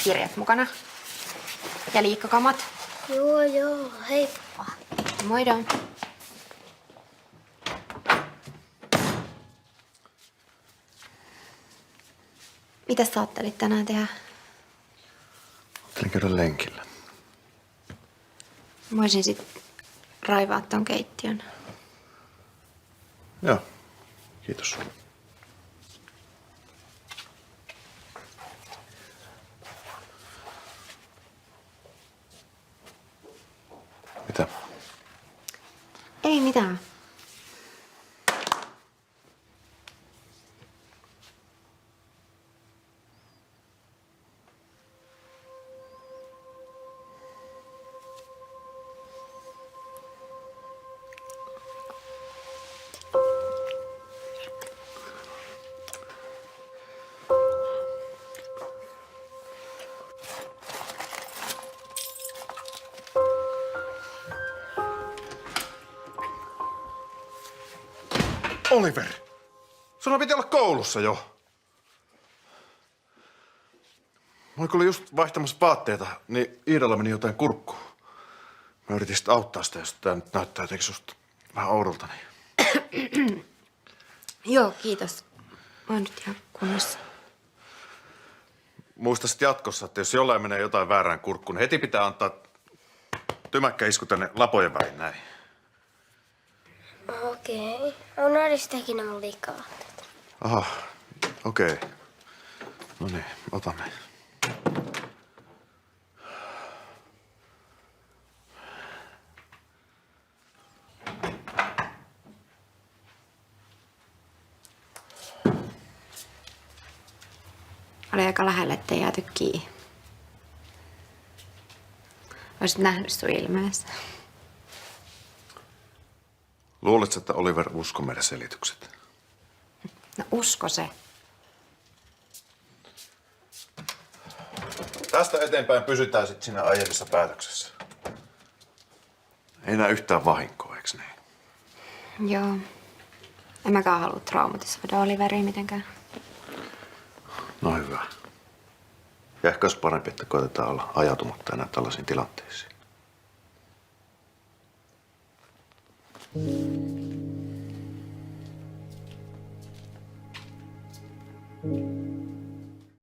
kirjat mukana. Ja liikkakamat. Joo, heippa. Moido. Mitä sä ajattelit tänään tehdä? Ajattelin käydä lenkillä. Mä voisin sit raivaa ton keittiön. Joo, kiitos. Mitä? Ei mitään. Oliver! Sulla piti olla koulussa jo. Mä olin just vaihtamassa vaatteita, niin Iidalla meni jotain kurkkuun. Mä yritin sitten auttaa sitä, jos tää nyt näyttää jotenkin susta vähän oudolta. Niin. Joo, kiitos. Mä oon nyt ihan kunnossa. Muista sitten jatkossa, että jos jollain menee jotain väärään kurkkuun, niin heti pitää antaa tymäkkä isku tänne lapojen väliin näin. Okei. On Aristakin on liikaa. Aha, okei. No niin, otamme. Oli aika lähellä, ettei jääty kiinni. Olisit nähnyt sun ilmeessä. Luuletko, että Oliver uskoo meidän selitykset? No usko se. Tästä eteenpäin pysytään sitten siinä aiemmissa päätöksessä. Ei näe yhtään vahinkoa, eikö niin? Joo. En mäkään halua traumatisoida Oliveria mitenkään. No hyvä. Ja ehkä olisi parempi, että koetetaan olla ajatumatta enää tällaisiin tilanteisiin.